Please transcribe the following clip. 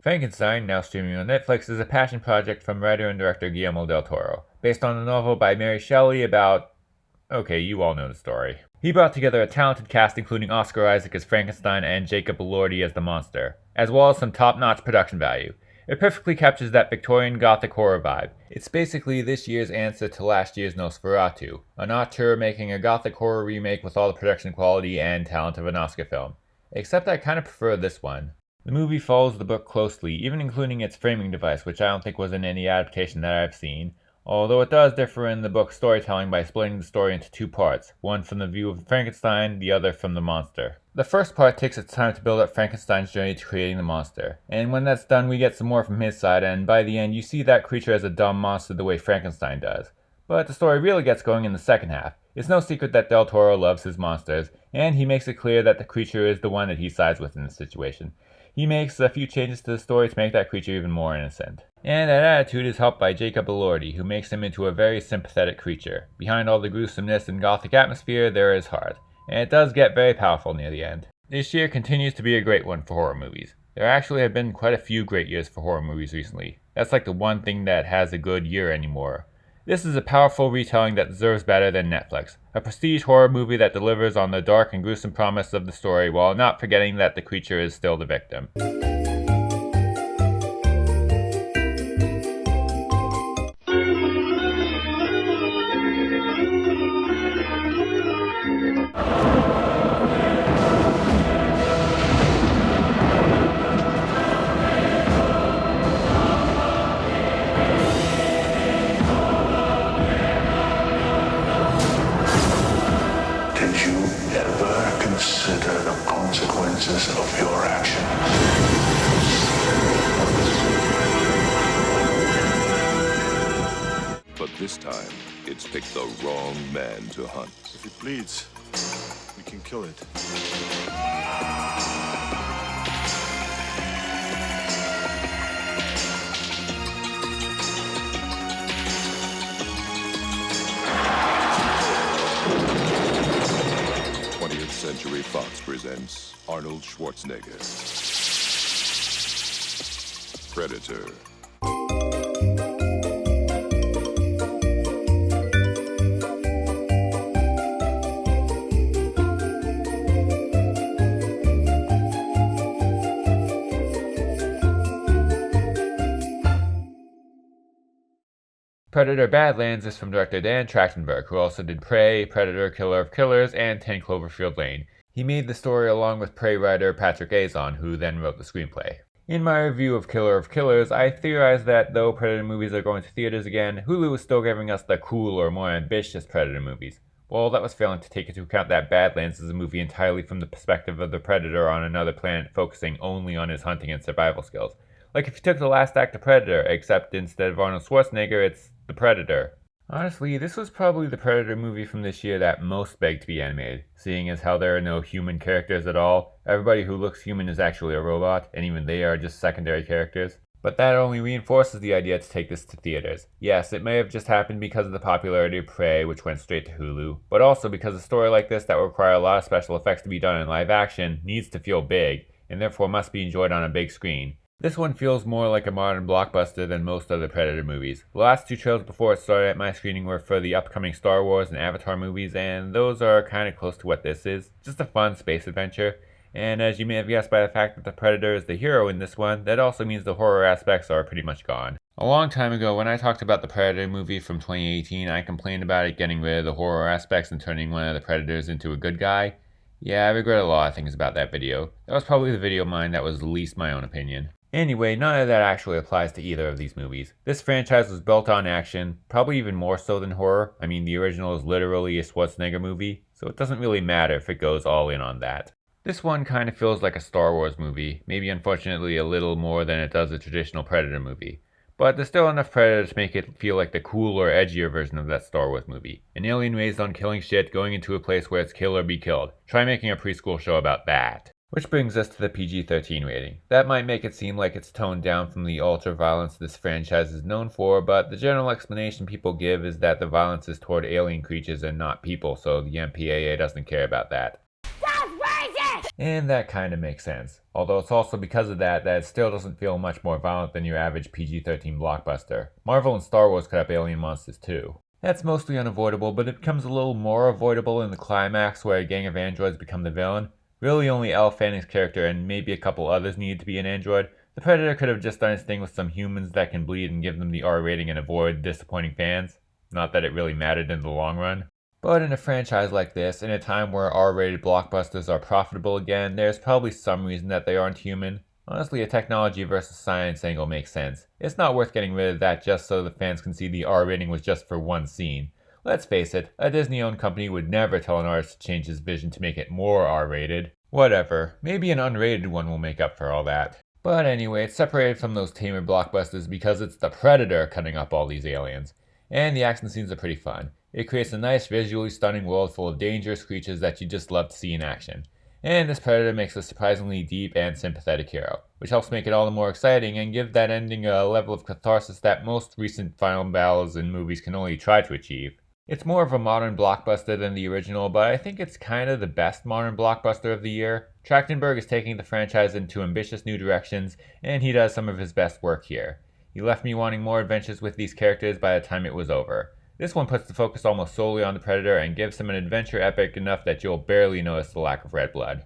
Frankenstein, now streaming on Netflix, is a passion project from writer and director Guillermo del Toro, based on a novel by Mary Shelley about... okay, you all know the story. He brought together a talented cast including Oscar Isaac as Frankenstein and Jacob Elordi as the monster, as well as some top-notch production value. It perfectly captures that Victorian Gothic horror vibe. It's basically this year's answer to last year's Nosferatu, an auteur making a Gothic horror remake with all the production quality and talent of an Oscar film. Except I kinda prefer this one. The movie follows the book closely, even including its framing device, which I don't think was in any adaptation that I've seen, although it does differ in the book's storytelling by splitting the story into two parts, one from the view of Frankenstein, the other from the monster. The first part takes its time to build up Frankenstein's journey to creating the monster, and when that's done we get some more from his side, and by the end you see that creature as a dumb monster the way Frankenstein does. But the story really gets going in the second half. It's no secret that Del Toro loves his monsters, and he makes it clear that the creature is the one that he sides with in this situation. He makes a few changes to the story to make that creature even more innocent. And that attitude is helped by Jacob Elordi, who makes him into a very sympathetic creature. Behind all the gruesomeness and gothic atmosphere, there is heart. And it does get very powerful near the end. This year continues to be a great one for horror movies. There actually have been quite a few great years for horror movies recently. That's like the one thing that has a good year anymore. This is a powerful retelling that deserves better than Netflix. A prestige horror movie that delivers on the dark and gruesome promise of the story while not forgetting that the creature is still the victim. Consider the consequences of your actions. But this time, it's picked the wrong man to hunt. If it bleeds, we can kill it. Century Fox presents Arnold Schwarzenegger. Predator. Predator Badlands is from director Dan Trachtenberg, who also did Prey, Predator, Killer of Killers, and 10 Cloverfield Lane. He made the story along with Prey writer Patrick Azon, who then wrote the screenplay. In my review of Killer of Killers, I theorized that though Predator movies are going to theaters again, Hulu is still giving us the cooler, more ambitious Predator movies. Well, that was failing to take into account that Badlands is a movie entirely from the perspective of the Predator on another planet focusing only on his hunting and survival skills. Like if you took the last act of Predator, except instead of Arnold Schwarzenegger, it's the Predator. Honestly, this was probably the Predator movie from this year that most begged to be animated, seeing as how there are no human characters at all. Everybody who looks human is actually a robot, and even they are just secondary characters. But that only reinforces the idea to take this to theaters. Yes, it may have just happened because of the popularity of Prey, which went straight to Hulu, but also because a story like this that will require a lot of special effects to be done in live action needs to feel big, and therefore must be enjoyed on a big screen. This one feels more like a modern blockbuster than most other Predator movies. The last two trailers before it started at my screening were for the upcoming Star Wars and Avatar movies, and those are kind of close to what this is. Just a fun space adventure. And as you may have guessed by the fact that the Predator is the hero in this one, that also means the horror aspects are pretty much gone. A long time ago, when I talked about the Predator movie from 2018, I complained about it getting rid of the horror aspects and turning one of the Predators into a good guy. Yeah, I regret a lot of things about that video. That was probably the video of mine that was least my own opinion. Anyway, none of that actually applies to either of these movies. This franchise was built on action, probably even more so than horror. I mean, the original is literally a Schwarzenegger movie, so it doesn't really matter if it goes all in on that. This one kind of feels like a Star Wars movie, maybe unfortunately a little more than it does a traditional Predator movie. But there's still enough Predator to make it feel like the cooler, edgier version of that Star Wars movie. An alien raised on killing shit, going into a place where it's kill or be killed. Try making a preschool show about that. Which brings us to the PG-13 rating. That might make it seem like it's toned down from the ultra-violence this franchise is known for, but the general explanation people give is that the violence is toward alien creatures and not people, so the MPAA doesn't care about that. That's racist! And that kinda makes sense. Although it's also because of that it still doesn't feel much more violent than your average PG-13 blockbuster. Marvel and Star Wars cut up alien monsters too. That's mostly unavoidable, but it becomes a little more avoidable in the climax where a gang of androids become the villain. Really only Elle Fanning's character and maybe a couple others needed to be an android. The Predator could have just done his thing with some humans that can bleed and give them the R rating and avoid disappointing fans. Not that it really mattered in the long run. But in a franchise like this, in a time where R-rated blockbusters are profitable again, there's probably some reason that they aren't human. Honestly, a technology versus science angle makes sense. It's not worth getting rid of that just so the fans can see the R rating was just for one scene. Let's face it, a Disney-owned company would never tell an artist to change his vision to make it more R-rated. Whatever, maybe an unrated one will make up for all that. But anyway, it's separated from those tamer blockbusters because it's the Predator cutting up all these aliens. And the action scenes are pretty fun. It creates a nice visually stunning world full of dangerous creatures that you just love to see in action. And this Predator makes a surprisingly deep and sympathetic hero, which helps make it all the more exciting and give that ending a level of catharsis that most recent final battles in movies can only try to achieve. It's more of a modern blockbuster than the original, but I think it's kinda the best modern blockbuster of the year. Trachtenberg is taking the franchise into ambitious new directions, and he does some of his best work here. He left me wanting more adventures with these characters by the time it was over. This one puts the focus almost solely on the Predator and gives him an adventure epic enough that you'll barely notice the lack of red blood.